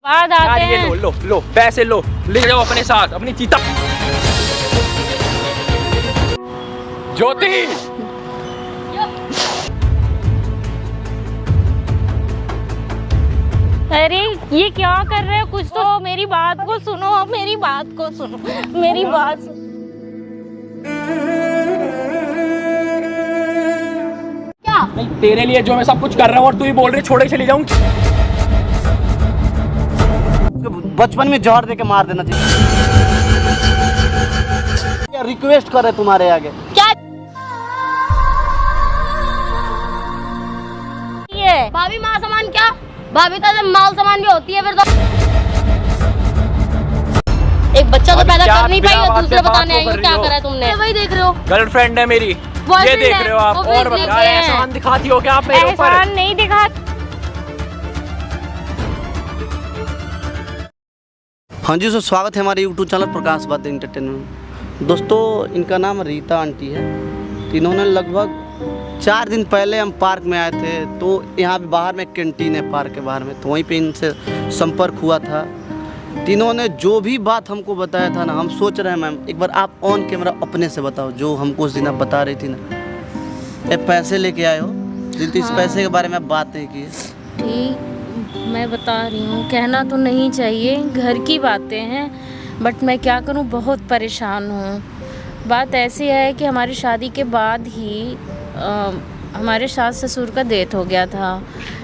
बाद आते हैं। लो लो लो पैसे लो, ले जाओ अपने साथ अपनी चीता। ज्योति अरे ये क्या कर रहे हो? कुछ तो मेरी बात को सुनो, मेरी बात को सुनो, मेरी बात क्या? नहीं, तेरे लिए जो मैं सब कुछ कर रहा हूँ और तू ही बोल रही छोड़ के चली जाऊँ। बचपन में जहर देके मार देना चाहिए। क्या रिक्वेस्ट कर रहे तुम्हारे आगे? क्या ये भाभी माल सामान क्या? भाभी का जब माल सामान भी होती है फिर तो एक बच्चा तो पैदा कर नहीं पाई और दूसरे बताने आई हो क्या करा है तुमने? वही देख रहे हो, गर्लफ्रेंड है मेरी, ये देख रहे हो आप। और बता, एहसान दिखाती हो क्या आप मेरे ऊपर? एहसान नहीं दिखा। हाँ जी, सो स्वागत है हमारे यूट्यूब चैनल प्रकाश बात एंटरटेनमेंट। दोस्तों, इनका नाम रीता आंटी है। इन्होंने लगभग 4 दिन पहले हम पार्क में आए थे, तो यहाँ पे बाहर में कैंटीन है पार्क के बाहर में, तो वहीं पे इनसे संपर्क हुआ था। तीनों ने जो भी बात हमको बताया था ना, हम सोच रहे हैं मैम एक बार आप ऑन कैमरा अपने से बताओ जो हमको उस दिन आप बता रही थी ना। ये पैसे लेके आए हो, लेकिन इस पैसे के बारे में आप बात नहीं की है। ठीक मैं बता रही हूँ, कहना तो नहीं चाहिए, घर की बातें हैं, बट मैं क्या करूँ, बहुत परेशान हूँ। बात ऐसी है कि हमारी शादी के बाद ही हमारे सास ससुर का डेथ हो गया था,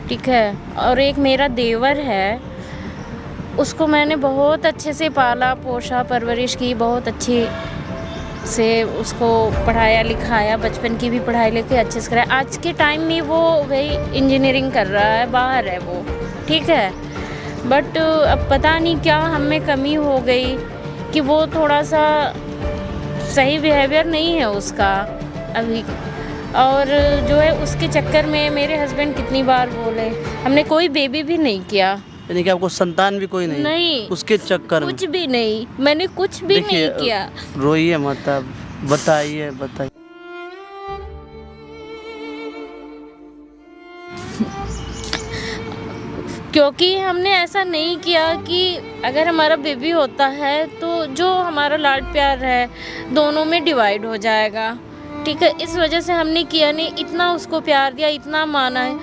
ठीक है। और एक मेरा देवर है, उसको मैंने बहुत अच्छे से पाला पोसा परवरिश की, बहुत अच्छी से उसको पढ़ाया लिखाया, बचपन की भी पढ़ाई लिखाई अच्छे से कराया। आज के टाइम में वो वही इंजीनियरिंग कर रहा है, बाहर है वो, ठीक है। बट अब पता नहीं क्या हम में कमी हो गई कि वो थोड़ा सा सही बिहेवियर नहीं है उसका अभी। और जो है उसके चक्कर में मेरे हस्बैंड कितनी बार बोले, हमने कोई बेबी भी नहीं किया। यानी कि आपको संतान भी कोई नहीं? नहीं, उसके चक्कर में कुछ भी नहीं, मैंने कुछ भी नहीं किया। रोइए मत, आप बताइए बताइए। क्योंकि हमने ऐसा नहीं किया कि अगर हमारा बेबी होता है तो जो हमारा लाड प्यार है दोनों में डिवाइड हो जाएगा, ठीक है। इस वजह से हमने किया नहीं, इतना उसको प्यार दिया, इतना माना है,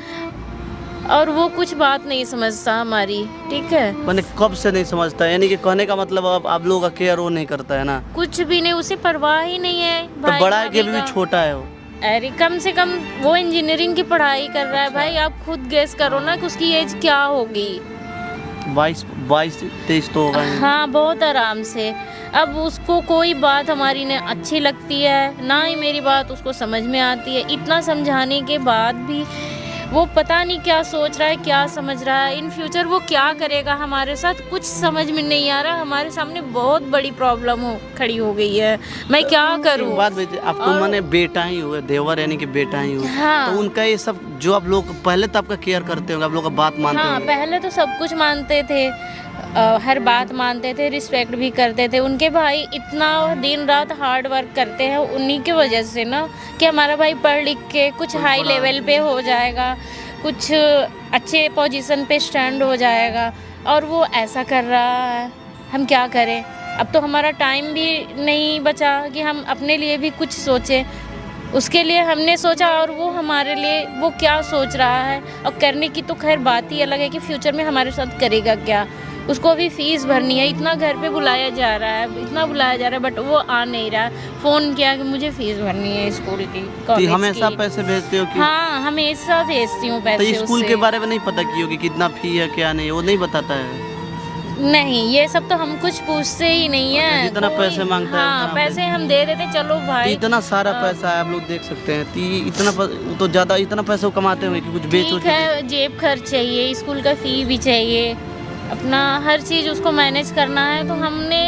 और वो कुछ बात नहीं समझता हमारी, ठीक है। मैंने कब से नहीं समझता, यानी कि कहने का मतलब अब आप लोगों का केयर वो नहीं करता है ना? कुछ भी नहीं, उसे परवाह ही नहीं है। तो बड़ा है कि अभी भी छोटा है वो? अरे कम से कम वो इंजीनियरिंग की पढ़ाई कर रहा है भाई, आप खुद गेस करो ना कि उसकी एज क्या होगी। 22-23 तो होगा। हाँ, बहुत आराम से। अब उसको कोई बात हमारी ने अच्छी लगती है ना ही मेरी बात उसको समझ में आती है। इतना समझाने के बाद भी वो पता नहीं क्या सोच रहा है, क्या समझ रहा है, इन फ्यूचर वो क्या करेगा हमारे साथ, कुछ समझ में नहीं आ रहा। हमारे सामने बहुत बड़ी प्रॉब्लम खड़ी हो गई है, मैं क्या करूं। बात आपको मैंने बेटा ही हुआ, देवर यानी कि बेटा ही हुआ। हाँ। तो उनका ये सब जो आप लोग पहले तो आपका केयर करते होंगे, आप लोग का बात मानते हाँ, होंगे? पहले तो सब कुछ मानते थे, हर बात मानते थे, रिस्पेक्ट भी करते थे। उनके भाई इतना दिन रात हार्ड वर्क करते हैं, उन्हीं की वजह से ना कि हमारा भाई पढ़ लिख के कुछ हाई लेवल पे हो जाएगा, कुछ अच्छे पोजीशन पे स्टैंड हो जाएगा, और वो ऐसा कर रहा है। हम क्या करें, अब तो हमारा टाइम भी नहीं बचा कि हम अपने लिए भी कुछ सोचें। उसके लिए हमने सोचा और वो हमारे लिए वो क्या सोच रहा है, और करने की तो खैर बात ही अलग है कि फ्यूचर में हमारे साथ करेगा क्या। उसको अभी फीस भरनी है, इतना घर पे बुलाया जा रहा है, इतना बुलाया जा रहा है, बट वो आ नहीं रहा। फ़ोन किया कि मुझे फीस भरनी है स्कूल की, कॉलेज की। हमेशा पैसे भेजते हो कि? हाँ, हमेशा भेजती हूँ पैसे। तो स्कूल के बारे में नहीं पता की होगी कितना फी है क्या नहीं, वो नहीं बताता है? नहीं, ये सब तो हम कुछ पूछते ही नहीं है। जितना पैसे मांगता है हाँ, पैसे हम दे देते, चलो भाई। तो इतना सारा पैसा है, आप लोग देख सकते हैं। इतना तो ज़्यादा इतना पैसा वो कमाते हुए कि कुछ बेचो। ठीक है, जेब खर्च चाहिए, स्कूल का फ़ी भी चाहिए, अपना हर चीज़ उसको मैनेज करना है। तो हमने,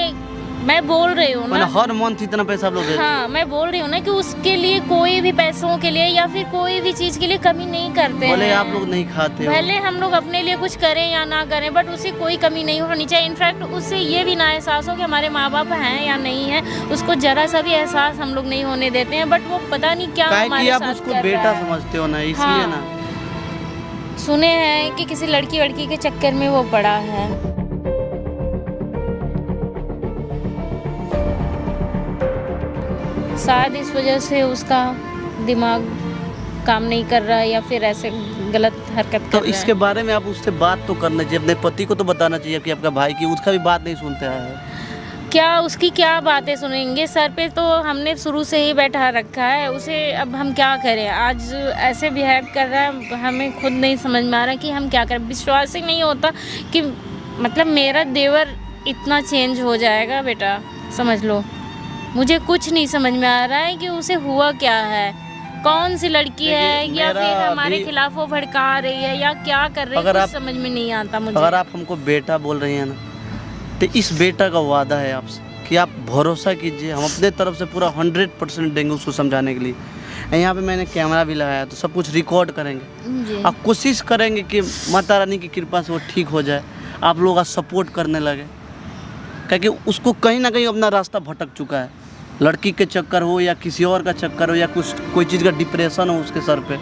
मैं बोल रही हूँ ना, हर मंथ इतना पैसा आप लोग? हाँ, मैं बोल रही हूँ ना कि उसके लिए कोई भी पैसों के लिए या फिर कोई भी चीज़ के लिए कमी नहीं करते भले हैं। आप लोग नहीं खाते हो, भले हम लोग अपने लिए कुछ करें या ना करें, बट उसे कोई कमी नहीं होनी चाहिए। इनफैक्ट उससे ये भी ना एहसास हो कि हमारे माँ बाप हैं या नहीं है, उसको जरा सा भी एहसास हम लोग नहीं होने देते हैं। बट वो पता नहीं क्या हमारे आप साथ उसको कर बेटा रहा है। समझते हो ना, इसलिए हाँ। ना। सुने हैं कि किसी लड़की के चक्कर में वो पड़ा है। शायद इस वजह से उसका दिमाग काम नहीं कर रहा है या फिर ऐसे गलत हरकत कर तो रहा इसके है। बारे में आप उससे बात तो करना चाहिए, अपने पति को तो बताना चाहिए कि आपका भाई की उसका भी बात नहीं सुनते हैं। क्या उसकी क्या बातें सुनेंगे, सर पे तो हमने शुरू से ही बैठा रखा है उसे, अब हम क्या करें। आज ऐसे बिहेव कर रहा है, हमें खुद नहीं समझ में आ रहा कि हम क्या करें। विश्वास ही नहीं होता कि मतलब मेरा देवर इतना चेंज हो जाएगा बेटा, समझ लो। मुझे कुछ नहीं समझ में आ रहा है कि उसे हुआ क्या है, कौन सी लड़की है या मेरा फिर हमारे भी- खिलाफ वो भड़का रही है या क्या कर रही है, अगर कुछ आप- समझ में नहीं आता मुझे। अगर आप हमको बेटा बोल रही हैं ना, तो इस बेटा का वादा है आपसे कि आप भरोसा कीजिए, हम अपने तरफ से पूरा 100% देंगे उसको समझाने के लिए। यहाँ पे मैंने कैमरा भी लगाया तो सब कुछ रिकॉर्ड करेंगे। जी। आप कोशिश करेंगे कि माता रानी की कृपा से वो ठीक हो जाए, आप लोग आज सपोर्ट करने लगे, क्योंकि उसको कहीं ना कहीं अपना रास्ता भटक चुका है। लड़की के चक्कर हो या किसी और का चक्कर हो या कुछ कोई चीज़ का डिप्रेशन हो उसके सर पे,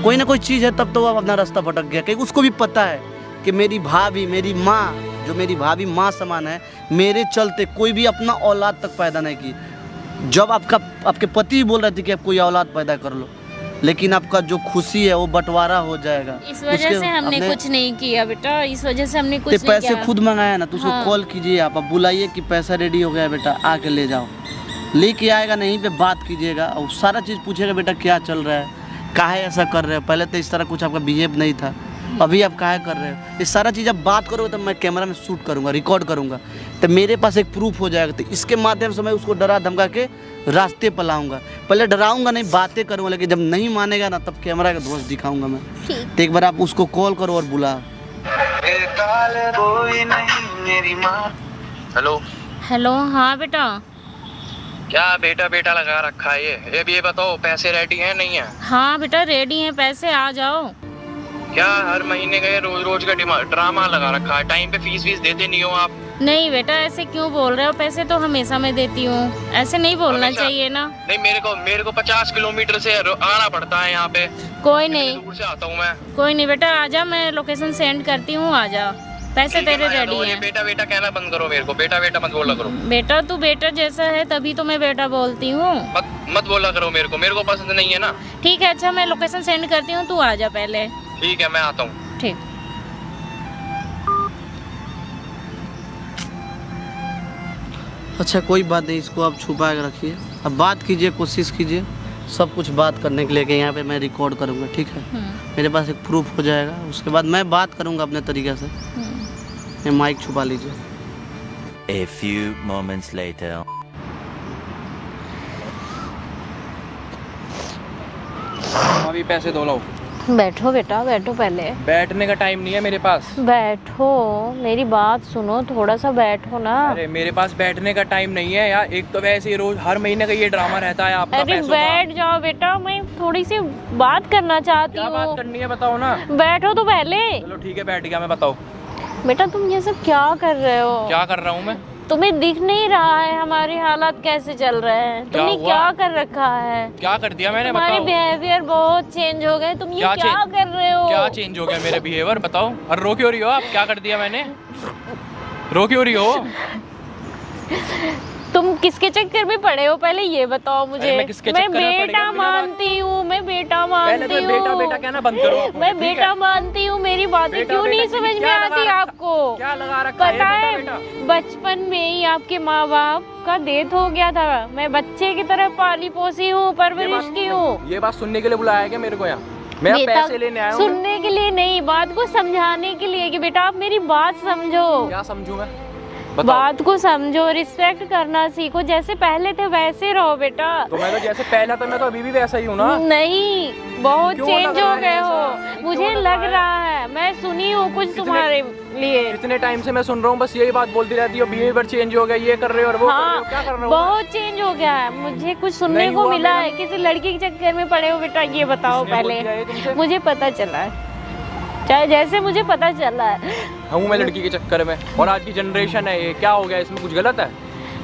कोई ना कोई चीज़ है, तब तो वो अपना रास्ता भटक गया। क्योंकि उसको भी पता है कि मेरी भाभी, मेरी माँ, जो मेरी भाभी माँ समान है, मेरे चलते कोई भी अपना औलाद तक पैदा नहीं की। जब आपके पति बोल रहे थे कि आप कोई औलाद पैदा कर लो, लेकिन आपका जो खुशी है वो बंटवारा हो जाएगा। इस वजह से हमने कुछ नहीं किया बेटा, इस वजह से हमने कुछ नहीं पैसे किया। खुद मंगाया ना, तो उसको हाँ। कॉल कीजिए, आप बुलाइए कि पैसा रेडी हो गया बेटा, आके ले जाओ। लेके आएगा, नहीं पे बात कीजिएगा और सारा चीज़ पूछेगा, बेटा क्या चल रहा है, काहे ऐसा कर रहे हो, पहले तो इस तरह कुछ आपका बिहेव नहीं था, अभी आप काहे कर रहे हो। ये सारा चीज़ आप बात करोगे तो मैं कैमरा में शूट करूँगा, रिकॉर्ड करूँगा, तो मेरे पास एक प्रूफ हो जाएगा। तो इसके माध्यम से मैं उसको डरा धमका के रास्ते पर लाऊंगा। पहले डराऊंगा नहीं, बातें करूँगा, लेकिन जब नहीं मानेगा ना, तब कैमरा का दोष दिखाऊंगा मैं। तो एक बार आप उसको कॉल करो और बुला। हेलो। हेलो, हाँ बेटा। क्या बेटा बेटा लगा रखा है ये? अब ये बताओ, पैसे रेडी हैं नहीं है? हाँ बेटा रेडी हैं पैसे, आ जाओ। क्या हर महीने का ये रोज रोज का ड्रामा लगा रखा है? टाइम पे फीस देते नहीं हो आप? नहीं बेटा ऐसे क्यों बोल रहे हो, पैसे तो हमेशा मैं देती हूँ, ऐसे नहीं बोलना हमेशा? चाहिए ना। नहीं, मेरे को 50 किलोमीटर से आना पड़ता है यहाँ पे। कोई नहीं, दूर से आता हूँ मैं। कोई नहीं बेटा, आ जा, मैं लोकेशन सेंड करती हूँ, आ जा, पैसे ठीक है, तेरे मैं आ रेडी जाऊँ। ये हैं। बेटा बेटा कहना बंद करो, मेरे को बेटा बेटा मत बोला करो। बेटा तू बेटा जैसा है तभी तो मैं बेटा बोलती हूँ। मत बोला करो मेरे को पसंद नहीं है ना। ठीक है, अच्छा मैं लोकेशन सेंड करती हूँ, तू आ जा पहले। ठीक है, मैं आता हूँ। ठीक। अच्छा कोई बात नहीं, इसको आप छुपा के रखिए, अब बात कीजिए, कोशिश कीजिए सब कुछ बात करने के लिए कि यहाँ पे मैं रिकॉर्ड करूँगा, ठीक है। मेरे पास एक प्रूफ हो जाएगा, उसके बाद मैं बात करूँगा अपने तरीके से। ये माइक छुपा लीजिए। A few moments later. अभी पैसे दो लो। बैठो बेटा, बैठो पहले। बैठने का टाइम नहीं है मेरे पास। बैठो, मेरी बात सुनो, थोड़ा सा बैठो ना। अरे मेरे पास बैठने का टाइम नहीं है यार, एक तो वैसे ही रोज हर महीने का ये ड्रामा रहता है आपका। अरे पैसों का। बैठ जाओ बेटा, मैं थोड़ी सी बात करना चाहती क्या बात हूँ। करनी है बताओ ना। बैठो तो पहले। चलो ठीक है, बैठ गया मैं, बताओ बेटा तुम ये सब क्या कर रहे हो? क्या कर रहा हूँ मैं? तुम्हें दिख नहीं रहा है हमारे हालात कैसे चल रहे हैं? तुमने हुआ? क्या कर रखा है? क्या कर दिया मैंने, तुम्हारे बताओ। बिहेवियर बहुत चेंज हो गए, तुम ये क्या क्या change- कर रहे हो? क्या चेंज हो गया मेरे बिहेवियर, बताओ। और रो क्यों रही हो आप? क्या कर दिया मैंने? रो क्यों रही हो? तुम किसके चक्कर में पड़े हो पहले ये बताओ मुझे। मैं किसके चक्कर में पड़ गया? बेटा बिना बात- मानती हूँ, मैं बेटा पहले मानती तो बेटा हूँ। बेटा कहना बंद करो आप मुझे, मैं ठीक बेटा है? मानती हूँ, मेरी बातें बेटा, क्यों नहीं बेटा, समझ में क्या लगा आती रखा- आपको? क्या लगा रखा है पता है बेटा बेटा? बचपन में ही आपके माँ बाप का डेथ हो गया था, मैं बच्चे की तरह पाली पोसी हूँ, परवरिश की हूँ। ये बात सुनने के लिए बुलाया है क्या मेरे को यहाँ? मैं यहाँ बेटा, पैसे लेने आया हूँ। सुनने के लिए नहीं, बात को समझाने के लिए कि बेटा आप मेरी बात समझो। क्या समझू मैं, बताओ। बात को समझो, रिस्पेक्ट करना सीखो, जैसे पहले थे वैसे रहो बेटा। तो मैं तो जैसे पहला था, मैं तो अभी भी वैसा ही हूँ ना। नहीं, बहुत क्यों चेंज लग रहा हो है गए ऐसा? हो, क्यों मुझे लग लग रहा रहा है, मैं सुनी हूँ कुछ तुम्हारे लिए। इतने टाइम से मैं सुन रहा हूँ, बस यही बात बोलती रहती हो, बिहेवियर चेंज हो गया, ये कर रहे हो और वो कर रहे हाँ, हो। क्या कर रहा हूँ बहुत चेंज हो गया है, मुझे कुछ सुनने नहीं को हुआ मिला मेरा। है। किसी लड़की के चक्कर में पड़े हो बेटा, ये बताओ किसने बोल पहले। दिया ये तुमसे? मुझे पता चला है, चाहे जैसे मुझे पता चला है। हूँ मैं लड़की के चक्कर में, और आज की जनरेशन है, ये क्या हो गया, इसमें कुछ गलत है?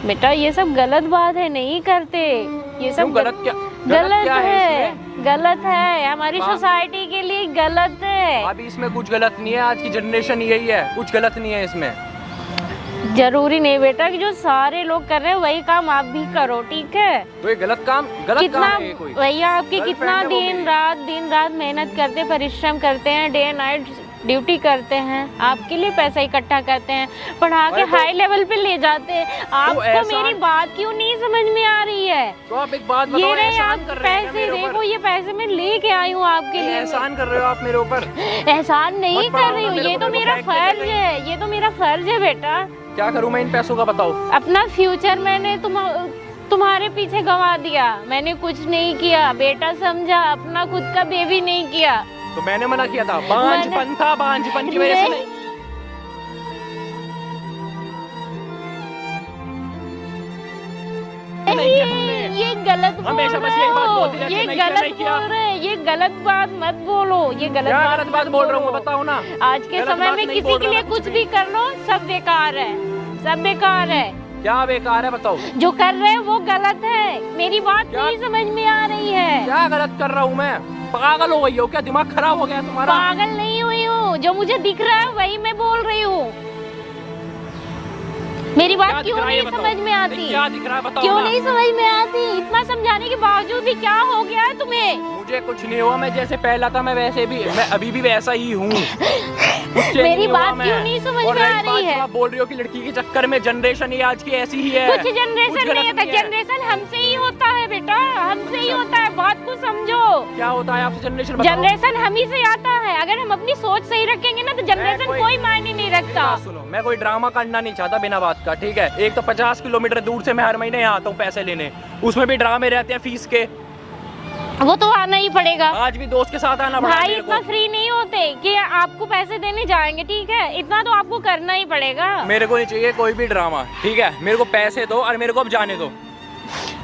बेटा ये सब गलत बात है, नहीं करते ये सब। क्यों गलत? क्या गलत क्या है, इसमें? गलत है, हमारी हाँ। सोसाइटी के लिए गलत है। अभी इसमें कुछ गलत नहीं है, आज की जनरेशन यही है, कुछ गलत नहीं है इसमें। जरूरी नहीं बेटा कि जो सारे लोग कर रहे हैं वही काम आप भी करो, ठीक है? तो ये गलत काम कितना है ये कोई? भैया आपके गर्लफ्रेंड कितना है वो दिन रात मेहनत करते, परिश्रम करते हैं, डे नाइट ड्यूटी करते हैं, आपके लिए पैसा इकट्ठा करते हैं, पढ़ा के हाई लेवल पे ले जाते हैं। आपको मेरी बात क्यों नहीं समझ में आ रही है? तो आप एक बात बताओ, ये रहे एहसान आप कर रहे हैं पैसे, देखो ये पैसे मैं लेके आई हूँ आपके लिए। एहसान कर रहे हो आप मेरे ऊपर? एहसान नहीं मत कर पढ़ाओ रही ना हूँ, मेरे ये को, तो मेरे को मेरा फेंक देते फर्ज है, ये तो मेरा फर्ज है बेटा। क्या करूँ मैं इन पैसों का, बताओ? अपना फ्यूचर मैंने तुम्हारे पीछे गंवा दिया, मैंने कुछ नहीं किया बेटा, समझा? अपना खुद का बेबी नहीं किया। तो मैंने मना किया था, बांझपन था, बांझपन की वजह से नहीं। ये गलत बोल हमेशा बस रहे यही बात हो, बोलती रहती है, ये नहीं किया, गलत नहीं किया। बोल रहे हैं, ये गलत बात मत बोलो, ये गलत बात बोल रहा हूँ मैं, बताओ ना। आज के गलत समय बात में नहीं किसी बोल के रहा लिए मैं कुछ भी कर लो, सब बेकार है, सब बेकार है। क्या बेकार है बताओ? जो कर रहे हैं वो गलत है, मेरी बात नहीं समझ में आ रही है। क्या गलत कर रहा हूँ मैं? पागल हो गई हो क्या? दिमाग खराब हो गया तुम्हारा? पागल नहीं हुई हूँ, जो मुझे दिख रहा है वही मैं बोल रही हूँ। मेरी बात क्यों नहीं समझ में आती? क्या दिख रहा है बताओ क्यों ना? नहीं समझ में आती? इतना समझाने के बावजूद भी क्या हो गया है तुम्हें? मुझे कुछ नहीं हुआ, मैं जैसे पहला था मैं वैसे भी, मैं अभी भी वैसा ही हूँ। मेरी बात क्यों नहीं समझ में आ रही है? आप बोल रही हो कि लड़की के चक्कर में जनरेशन ही आज की ऐसी ही है। कुछ जनरेशन नहीं होता, जनरेशन हमसे ही होता है बेटा, हमसे ही होता है, बात को समझो। क्या होता है आपसे जनरेशन? जनरेशन हम ही से आता है, अगर हम अपनी सोच सही रखेंगे ना तो जनरेशन कोई मायने नहीं रखता। सुनो, मैं कोई ड्रामा करना नहीं चाहता बिना बात का, ठीक है? एक तो 50 किलोमीटर दूर से मैं हर महीने यहाँ आता हूँ पैसे लेने, उसमें भी ड्रामे रहते हैं फीस के। वो तो आना ही पड़ेगा, आज भी दोस्त के साथ आना पड़ा भाई। मेरे इतना को। फ्री नहीं होते कि आपको पैसे देने जाएंगे, ठीक है? इतना तो आपको करना ही पड़ेगा। मेरे को नहीं चाहिए कोई भी ड्रामा, ठीक है? मेरे को पैसे दो और मेरे को अब जाने दो।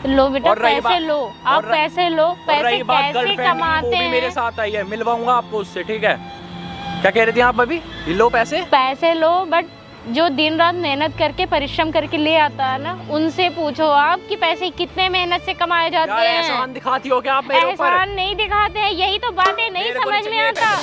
लो बेटा पैसे बात- लो, आप पैसे लो, पैसे रही बात कैसे गर्लफ्रेंड की, वो कमाते भी मेरे हैं? साथ आई है, मिलवाऊंगा आपको उससे, ठीक है? क्या कह रही थी आप अभी? लो पैसे। पैसे लो, बट जो दिन रात मेहनत करके परिश्रम करके ले आता है ना, उनसे पूछो आप कि पैसे कितने मेहनत से कमाए जाते यार हैं। एहसान दिखाती हो क्या आप मेरे ऊपर? एहसान नहीं दिखाते हैं, यही तो बातें नहीं मेरे को समझ नहीं में आता।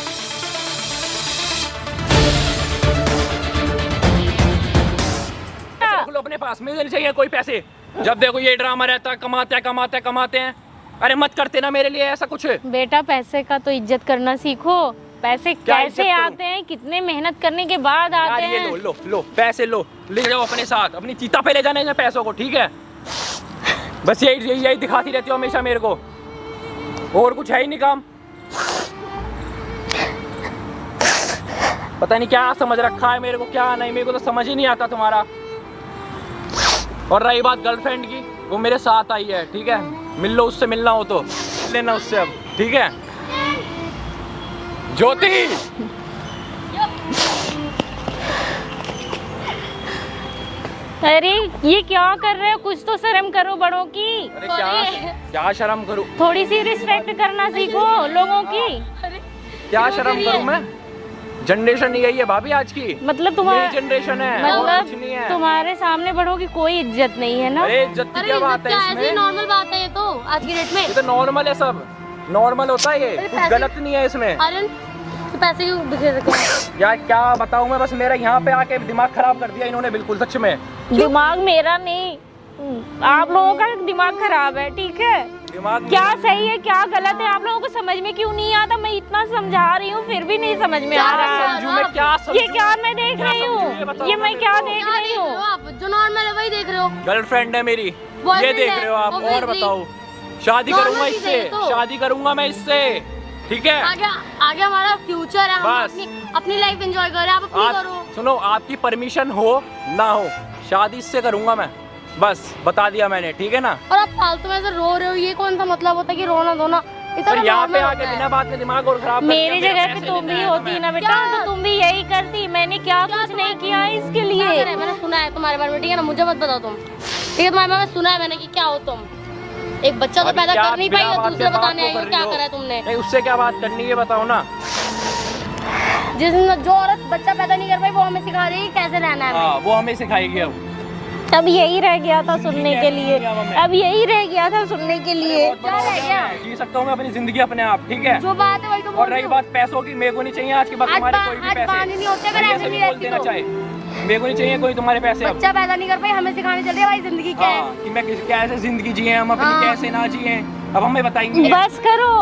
रख लो अपने पास, मुझे नहीं चाहिए कोई पैसे। जब देखो ये ड्रामा रहता है, कमाते हैं। अरे मत करते ना मेरे लिए ऐसा कुछ। बेटा पैसे का तो इज्जत करना सीखो, पैसे क्या इज्जत कैसे करूं? आते हैं, कितने मेहनत करने के बाद आते यार ये हैं। लो पैसे लो, ले जाओ अपने साथ, अपनी चीता पे ले जाने हैं पैसों को, ठीक है? बस यही दिखाती रहती हो हमेशा मेरे को, और कुछ है ही नहीं काम। पता नहीं क्या समझ रखा है मेरे को, क्या नहीं, मेरे को तो समझ ही नहीं आता तुम्हारा। और रही बात गर्लफ्रेंड की, वो मेरे साथ आई है, ठीक है? मिल लो उससे, मिलना हो तो मिल लेना उससे अब, ठीक है? ज्योति, अरे ये क्या कर रहे हो? कुछ तो शर्म करो बड़ों की। अरे क्या शर्म करूं? थोड़ी सी रिस्पेक्ट करना सीखो लोगों की। क्या शर्म करूं मैं? जनरेशन नहीं यही है भाभी आज की, मतलब यही तुम्हारा जनरेशन है, और कुछ नहीं मतलब है। तुम्हारे सामने बड़ों की कोई इज्जत नहीं है ना? अरे इज्जत की क्या बात है इसमें? नॉर्मल बात है ये तो आज की डेट में। ये तो नॉर्मल है, सब नॉर्मल होता है, ये कुछ गलत नहीं है इसमें। आर्यन तो पैसे क्यों बिखेर रखे हैं? यार क्या बताऊं मैं, बस मेरा यहाँ पे आके दिमाग खराब कर दिया इन्होंने बिल्कुल, सच में। दिमाग मेरा नहीं, आप लोगों का दिमाग खराब है, ठीक है? दिमाग क्या सही है क्या गलत है आप लोगों को समझ में क्यों नहीं आता? मैं इतना समझा रही हूँ फिर भी नहीं समझ में आ रहा। समझूं मैं, क्या समझूं? ये क्या मैं देख क्या रही समझूं? ये हूँ, बताओ ये ना मैं मेरे क्या को। देख क्या रही देख रहे हो हूँ? आप? जो नॉर्मल है वही देख रहे हो। गर्लफ्रेंड है मेरी, ये Boyfriend देख है, रहे हो आप? और obviously। बताओ, शादी Normal करूंगा चीज़ है इससे, ये तो। शादी करूंगा मैं इससे, ठीक है? आगे हमारा फ्यूचर है, हम बस। अपनी लाइफ एंजॉय कर रहे हैं, आप अपनी करो। आप सुनो, आपकी परमिशन हो ना हो, शादी इससे करूंगा मैं, बस बता दिया मैंने, ठीक है ना? और आप फालतू में ऐसे रो रहे हो, ये कौन सा मतलब होता है कि रोना धोना? इतना पर यहाँ पे normal आके होता है। बिना बात में दिमाग और खराब कर मेरी दिया, जगह मेरे पे पैसे तुम लेने भी आया होती मैं। ना बेटा तो तुम भी यही करती। मैंने क्या कुछ नहीं किया इसके क्या लिए। करे? मैंने सुना है तुम्हारे बारे में, ठीक है ना? मुझे मत बताओ तुम, ठीक है? तुम्हारे बारे में सुना है मैंने कि क्या हो तुम। एक बच्चा तो अभी पैदा क्या कर नहीं बिना पाई और बात दूसरे के बात बताने को आई हो कर क्या रही हो? करा है तुमने। नहीं, उससे क्या बात करनी है बताओ ना? जो औरत बच्चा पैदा नहीं कर पाई वो हमें सिखा रही है कैसे रहना है। हाँ, वो हमें सिखाएगी अब। अब यही रह गया था सुनने के लिए, जिंदगी है, अब यही रह गया था सुनने के लिए। बहुत बड़ा हो गया मैं, जी सकता हूँ मैं अपनी जिंदगी अपने आप, ठीक है? जो बात है वही तो और बोल रही रही हूँ। बात पैसों की, मेरे को नहीं चाहिए आज के बाद आज तुम्हारे कोई भी आज पैसे, पानी नहीं होते अगर भैया ऐसे से नहीं भी बोल रहती देना तो। चाहे। मेरे को नहीं चाहिए कोई तुम्हारे पैसे अब। बच्चा पैदा नहीं कर पाई, हमें सिखाने चल रही है भाई जिंदगी क्या है। कि मैं कैसे जिंदगी जिए, हम अपनी हाँ। कैसे ना जिए, अब हमें बताएंगे। बस करो,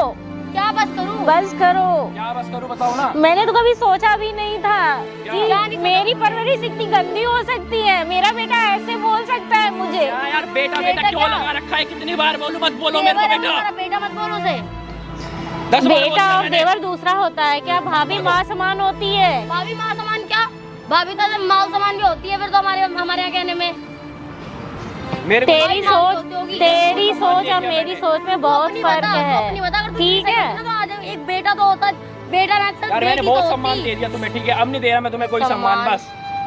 क्या बस करूं? बस करो। क्या बस करूं बताओ ना। मैंने तो कभी सोचा भी नहीं था क्या कि मेरी परवरिश इतनी गंदी हो सकती है। मेरा बेटा ऐसे बोल सकता है मुझे। यार बेटा बेटा क्यों क्या? लगा रखा है, कितनी बार बोलूं, मत बोलो मेरे को बेटा। बेटा मत बोलो उसे। 10 बार बेटा बोला और मैंने। देवर दूसरा होता है क्या? भाभी माँ समान होती है। भाभी माँ समान क्या? भाभी तो माल समान भी होती है फिर तो हमारे यहाँ कहने में। मेरे को तेरी सोच और मेरी सोच में बहुत फर्क है, ठीक है? एक बेटा तो होता, बेटा ना यार मैंने बहुत सम्मान दे दिया तुम्हें, ठीक है? अब नहीं दे रहा मैं तुम्हें कोई सम्मान, बस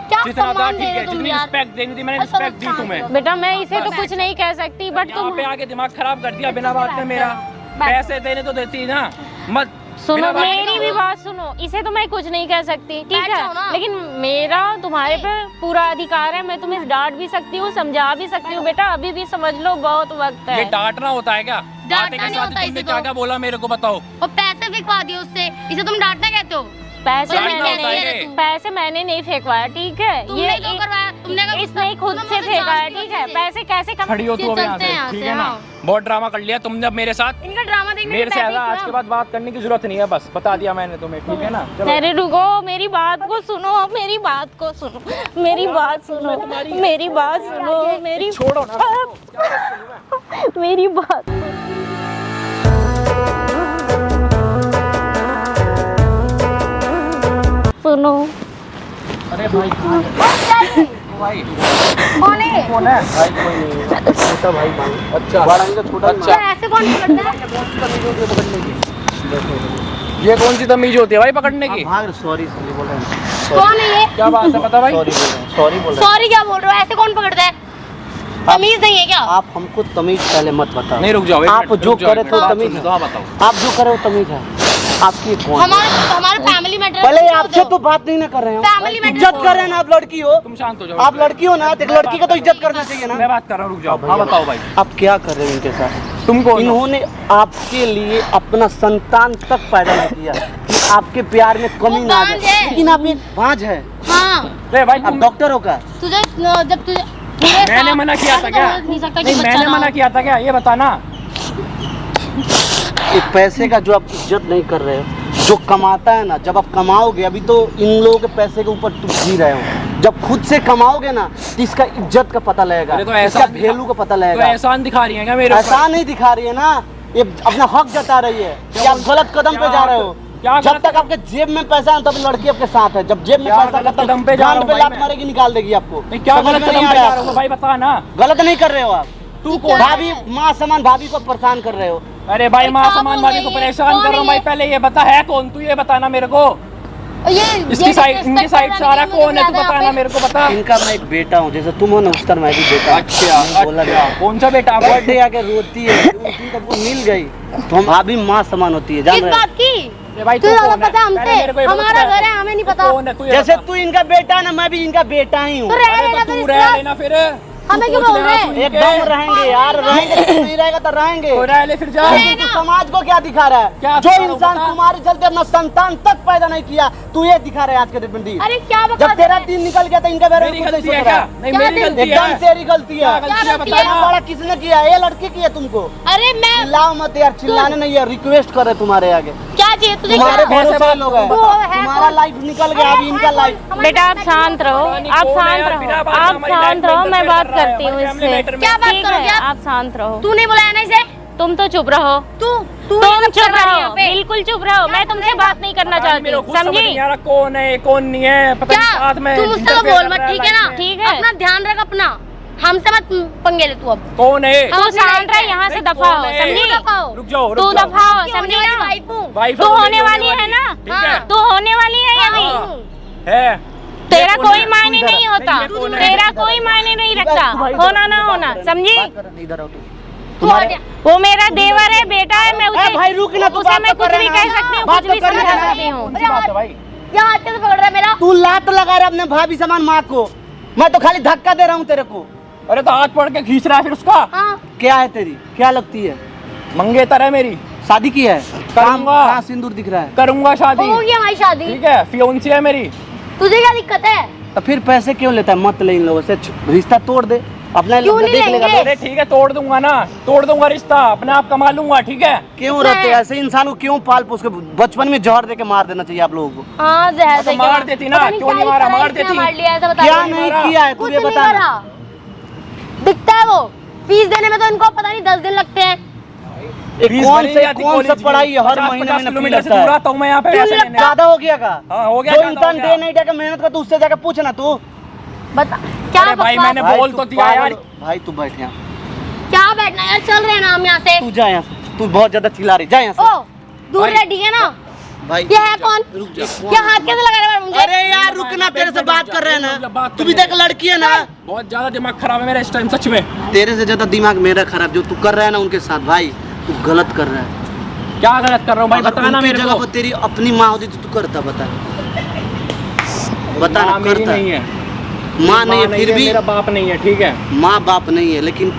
क्या जितना था सम्मान ठीक दे रहे है, तुम जितनी यार? रिस्पेक्ट देनी थी मैंने अच्छा, रिस्पेक्ट दी अच्छा, तुम्हें। बेटा मैं इसे तो कुछ नहीं कह सकती, बट यहाँ तुम पे आके दिमाग खराब कर दिया बिना बात में मेरा। पैसे देने तो देती ना, मत सुनो, बिना बात मेरी के भी बात सुनो। इसे तो मैं कुछ नहीं कह सकती, ठीक बैठ जाओ ना। है? लेकिन मेरा तुम्हारे पे पूरा अधिकार है। मैं तुम्हें डांट भी सकती हूँ, समझा भी सकती हूँ। बेटा अभी भी समझ लो, बहुत वक्त ये है। डांटना होता है क्या? बातें के नहीं साथ होता तुमने इसे क्या तो। क्या बोला मेरे को बताओ। और पैसे फेंकवा दिए उससे, इसे तुम डांटना कहते हो? पैसे डांटना मैंने होता है नहीं, तू। पैसे मैंने नहीं फेंकवाया, ठीक है? तुमने तो करवाया, तुमने कहा इसने खुद से फेंका है, ठीक है? पैसे कैसे कम? खड़ी हो तू अब यहाँ चलते हैं से, यहाँ ठीक से, है ना? हाँ। बहुत ड्रामा कर लिया तुमने अब मेरे साथ। इनका ड्रामा देखने मेरे से की ज्यादा आज के बाद बात करने की जरूरत नहीं है, बस बता दिया मैंने तुम्हें, ठीक है ना? चलो। अरे रुको, मेरी बात को सुनो, मेरी बात को सुनो, मेरी बात सुनो, मेरी बात सुनो, मेरी छोड़ो ना। मेरी बात सुनो। अरे भाई भाई कौन है? कौन है भाई? कोई नहीं, छोटा भाई अच्छा छोटा क्या ऐसे कौन पकड़ता है? ये कौन सी तमीज होती है भाई पकड़ने की? भाग, सॉरी बोल रहे हैं, कौन है ये? क्या बात है पता भाई? सॉरी बोल रहे हैं। सॉरी क्या बोल रहे हो? ऐसे कौन पकड़ता है? तमीज नहीं है क्या? आप हमको तमीज पहले मत बताओ। नहीं रुक जाओ, एक आप मिनट, जो रुक जाओ, करे एक तो मिनट, तमीज बात है। सुनो, हाँ बताओ। आप जो करे वो तमीज है। आपकी कौन? हमारे फैमिली मैटर पहले आपसे तो बात नहीं ना कर रहे Family हो, matter इज्जत बोल कर रहे हैं ना। आप लड़की हो, तुम शांत हो जाओ। आप लड़की हो ना, तो एक लड़की का तो इज्जत करना चाहिए मैं ना। बात कर रहा हूँ, रुक जाओ। हाँ बताओ भाई। आप क्या कर रहे हो इनके साथ? तुमको इन्होंने आपके लिए अपना संतान तक पैदा नहीं किया कि आपके प्यार में कमी वो ना आ बांझ जाए, है। लेकिन आप एक बांझ है। हाँ, अरे भाई आप डॉक्टर हो क्या? तुझे जब तुझे मैंने मना किया था क्या? नहीं सकता कि नहीं बच्चा मैंने ना मना हो। किया था क्या? ये बताना। एक पैसे का जो आप इज्जत नहीं कर रहे हो, जो कमाता है ना, जब आप कमाओगे, अभी तो इन लोगों के पैसे के ऊपर तुम जी रहे हो, जब खुद से कमाओगे ना तो इसका इज्जत का पता लगेगा, अरे तो इसका एहसान वैल्यू का पता तो लगेगा। एहसान दिखा रही है क्या मेरे ऊपर? ऐसा नहीं दिखा रही है ना, ये अपना हक जता रही है कि आप गलत कदम पे जा रहे हो। क्या जब गलत तक आपके जेब में पैसा है तब लड़की आपके साथ है, जब जेब में क्या पैसा गलत तब कदम पे जा रहा जान हूँ पे भाई लात मैं? मारेगी, निकाल देगी आपको। नहीं क्या समझ गलत में नहीं कदम आ पे रहा जा है रहा हूँ आपको? भाई बता ना। गलत नहीं कर रहे हो आप। तू कौन भाभी माँ समान भाभी को परेशान कर रहे हो। अरे भाई माँ क्या समान बोल भाभी रही को है? परेशान कौन कर रहा हूँ है भाई। ये? पहले ये बता है कौन तू, ये बताना मेरे को। इसकी साइड इनकी साइड से आ रहा कौन है तू बताना मेरे को, बता। इनका मैं एक बेटा हूँ, जैसे तुम हो ना उस तरह मैं भी बेटा हूँ। बोला अच्छा जाए। कौन सा बेटा? बर्थडे आके रोती है, उसी तब वो मिल गई तो हम भाभी माँ समान होती है, जान किस रहे हो? बात की? अरे भाई तुझे तू ज्यादा कौन है? पता है पहले मेरे को ये हमसे? बता, हमारा घर है, हमें नहीं पता। कौन है तू? ये जैसे बता। तू इनका बेटा ना, मैं भी इनका बेटा ही हूँ। तो रह अरे लेना तो फिर तू इसके रह साथ। लेना फिर। हमें क्यों पूछ बोल लेना रहे? सुन के। एकदम रहेंगे यार, रहेंगे तो नहीं रहेगा तो रहेंगे। तो रह ले फिर जा। लेकिन तू समाज को क्या दिखा रहा है? क्या जो दिखा रहा हूँ इंसान बता? तुम्हारे चलते अपना संतान तक पैदा नहीं किया, तू ये दिखा रहा है आज के दिन में। अरे क्या जब बकवास तेरा है? दिन निकल गया था इनके बारे में मेरी कुछ नहीं गलती है सोच क्या? रहा। नहीं क्या मेरी गलती? गलती एकदम है। तेरी गलती है। क्या गलती है गलती है? बताना। बड़ा किसने किया? ये लड़की की है तुमको। अरे मैं चिल्लाओ मत यार, चिल्लाने नहीं है, रिक्वेस्ट करे तुम्हारे आगे। क्या चाहिए तुझे? तुम्हारे क्या? भरोसे लोग हैं, वो है तुम्हारा कौन? लाइफ निकल गया, अभी इनका लाइफ। बेटा आप शांत रहो, आप शांत रहो, आप शांत रहो। मैं बात करती हूँ इससे। क्या बात ठीक करोगे है, आप? आप शांत रहो। तू नहीं बुलाया ना इसे? तुम तो चुप रहो, तू तुम चुप रहो, बिल्कुल चुप रहो। मैं तुमसे बात नहीं करना चाहती, समझी? कौन है कौन नहीं है पता नहीं, क्या? साथ में तू मुझसे तो interfere बोल कर मत, रहा ठीक है ना? life में। ठीक है। अपना ध्यान रख अपना, हमसे मत पंगे ले तू अब। कौन है? हम तू अपनी शांत life रह, है। यहाँ से भाई, दफा हो, कौन है? समझी? तू दफाओ। रुक जाओ तू रुक जाओ। दफा हो, की होने समझी वाली ना? वाइफ हूँ। वाइफ तू है, होने मेरी वाली है ना? ठीक है। तू होने वाली है या नहीं? हाँ। है तेरा ये कौन कोई है? मायने इधर। नहीं होता, ये कौन है? तेरा कोई मायने नहीं रखता, होना ना होना, समझी? इधर आओ तू। तू तुम्हारे हट जा। वो मेरा देवर है, बेटा है, मैं उसे भाई रुक ना, तू उसे बात मैं तो कुछ कर भी रहा है कह ना। सकती हूँ, बात कुछ तो भी कर समझा रहा है। सकती हूँ। कौन सी बात है भाई? क्या हाथ कैसे पकड़ रहा है मेरा? तू लात लगा रहा है अपने भाभी समान माँ को, मैं तो खाली धक्का दे रहा हूँ तेरे को। अरे तो हाथ पड़ के खींच रहा है फिर उसका। हाँ, क्या है तेरी, क्या लगती है? मंगेतर है मेरी, शादी की है? करूंगा। कहाँ सिंदूर दिख रहा है? करूंगा शादी, होगी हमारी शादी। ठीक है? फियोन्सी है मेरी। तुझे क्या दिक्कत है? तो फिर पैसे क्यों लेता है? मत ले इन लोगों से, रिश्ता तोड़ दे, अपना क्यों नहीं देख लेगा। लेंगे? अरे ठीक है तोड़ दूंगा ना, तोड़ दूंगा रिश्ता, अपने आप कमा लूंगा, ठीक है। क्यों रहते हैं ऐसे इंसान को? क्यों पाल पोस के बचपन में जहर दे के मार देना चाहिए आप लोगों को? हाँ जहर तो मार देती ना, क्यों नहीं मारा? मार देती। मार लिया ऐसा बता। क्या नहीं किया है कुछ तुझे नहीं बता। करा, दिखता है वो। फीस देने में तो इनको पता नहीं 10 दिन लगते हैं। कौन सा पढ़ाई है? हर महीने में किलोमीटर से दूर आता हूँ मैं यहाँ पे पैसे लेने। ज्यादा हो गया का? हाँ, हो गया, जो ज्यादा इंसान हो गया। डे नहीं जाकर मेहनत करता उससे जाकर पूछना तू। बता क्या अरे भाई बकवास- मैंने बोल तो दिया यार। भाई तू बैठ यहाँ, क्या बैठना यार, चल रहे हैं ना हम यहाँ से। तू जा यहाँ से, तू बहुत ज्यादा चिल्ला रही, जा यहाँ ओ से। दूर रह, ठीक है ना? भाई ये है कौन? रुक जा। क्या हाथ कैसे लगा रहा है मुझे? अरे यार रुकना, तेरे से बात कर रहे हैं ना, तू भी देख लड़की है ना। बहुत ज्यादा दिमाग खराब है मेरा इस टाइम, सच में। तेरे से ज्यादा दिमाग मेरा खराब, जो तू कर रहा है ना उनके साथ, भाई तू गलत कर रहा है। क्या गलत कर रहा हूँ भाई, अगर बताना उनकी मेरे जगह को। पर तेरी अपनी माँ होती तो तू करता? बता बता ना, माँ मेरी करता? नहीं है, माँ नहीं है फिर भी, मेरा बाप नहीं है, ठीक है। माँ बाप नहीं है, लेकिन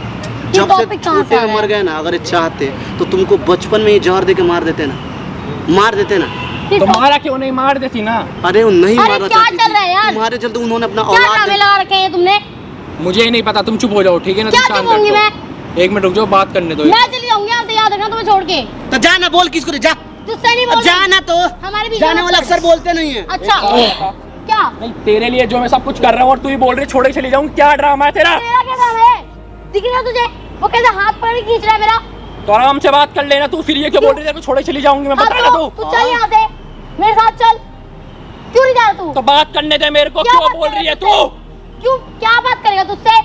जब से टॉपिक कहाँ से छोटे में आया? मर गए ना, अगर ये चाहते तो तुमको बचपन में ही जहर दे के मार देते ना, मार देते ना। तो मारा क्यों नहीं? मार देती ना। अरे वो नहीं अरे मारना क्या चाहती चल रहा है थी, यार? तुम्हारे चलते उन्होंने अपना क्या ड्रामे औलाद। लगा रखे हैं तुमने? मुझे ही नहीं पता, तुम चुप हो जाओ, ठीक है ना? क्या तुम शांत चुप होंगी बैठो। एक मिनट रुक जाओ, बात करने दो। मैं चली जाऊंगी यहाँ से, याद रखना तुम्हें छोड़ के। तो जाना, बोल किसको रे, जा तुझसे नहीं बोल जाना। तो हमारे बीच जाने में वाला मत अक्सर बोलते नहीं है। अच्छा क्या नहीं तेरे लिए जो मैं सब कुछ कर रहा हूँ और तू ही बोल रही छोड़े चली जाऊँ, क्या ड्रामा है तेरा? तेरा क्या काम है? दिख रहा तुझे वो कैसे हाथ पकड़ के खींच रहा है मेरा? तो आराम से बात कर लेना, तू फिर ये क्यों बोल रही है? छोड़े चली जाऊंगी मैं, हाँ, बता ना तो तू। तू चल यहाँ से, मेरे साथ चल। क्यों नहीं जा रहा तू? तो बात करने दे मेरे को, क्या क्यों बात बोल कर रही है रहा तू? क्यों क्या बात करेगा तुझसे?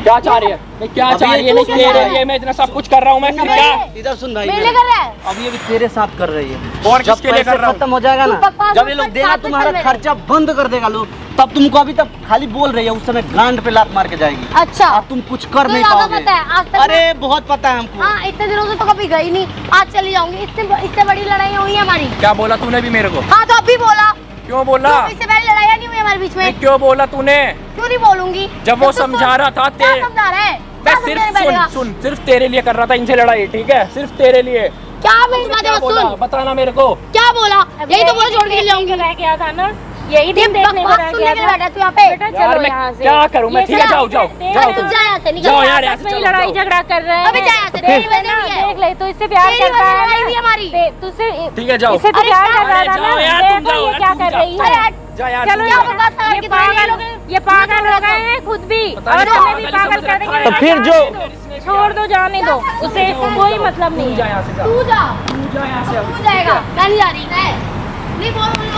क्या चाह रही है? मैं क्या अभी चाह रही है? तू नहीं क्या तेरे चाह रहा लिए मैं इतना सब कुछ कर रहा हूँ, मैं फिर मेरे क्या? लिए? इधर सुन भाई, मेरे मेरा। लिए कर रहा है? अब ये भी तेरे साथ कर रही है। और जब किसके लिए पैसे कर रहा हूँ? खत्म हो जाएगा तू ना, बकवास जब ये लोग मत देना साथ में तुम्हारा चल मेरे। खर्चा बंद कर देगा लोग, तब तुमको अभी तक खाली बोल रही है, उस समय गांड पे लात मार के जाएगी। अच्छा अब तुम कुछ कर तो नहीं ज्यादा पाओगे। पता है, आज तक अरे बहुत पता है हमको। हाँ इतने दिनों से तो कभी गई नहीं, आज चली जाऊंगी। इससे बड़ी लड़ाई हुई है हमारी। क्या बोला तूने भी मेरे को? हाँ तो अभी बोला। क्यों बोला? क्यों? इससे पहले लड़ाई नहीं हुई हमारे बीच में। क्यों बोला तूने? क्यों नहीं बोलूंगी? जब वो तो तू समझा सुन। रहा था क्या ते- समझा रहा है? मैं क्या सिर्फ समझाने बैठेगा? सुन सिर्फ तेरे लिए कर रहा था इनसे लड़ाई, ठीक है? सिर्फ तेरे लिए। क्या मेरी बातें क्या मत बोला? सुन। बताना मेरे को। क्या बोला? यही तो बोला छोड़ के जाऊंगी। रह गया था ना, यही दिन देखने को बकवास रह सुनने गया के लिए था। बैठा तू यहाँ पे। बेटा यार चलो मैं यहाँ से। क्या करूं मैं? ये ठीक है, सब जाओ जाओ तेरे जाओ अरे तुम। तू जा यहाँ से, निकल। जाओ यार, यहाँ आपस से में ही चलो, लड़ाई जाओ। झगड़ा कर रहे हैं। अबे जा यहाँ से, देख तेरी वजह लेना, नहीं है। देख ले, तो इससे प्यार तेरी करता वजह है लड़ाई ना। हुई हमारी। तुझसे ठीक है जाओ। इससे तो अरे प्यार जाओ, कर रहा था जाओ ना। यार, तुम देखो जाओ ये यार, क्या तुम कर जाओ। रही अरे है। हट। जा यार, चलो तुम यहाँ जाओ। पर बात कर ये के पागल लोग ये पागल हो गए हैं खुद भी, पता और नहीं हमें भी पागल पागल समझ कर रखा है। देंगे। तो फिर जो छोड़ दो, जाने दो उसे, कोई मतलब नहीं जा है। यहाँ से, जा। तू जा, तू जा यहाँ से अब। तू जाएगा। मैं नहीं जा रही। नहीं बोल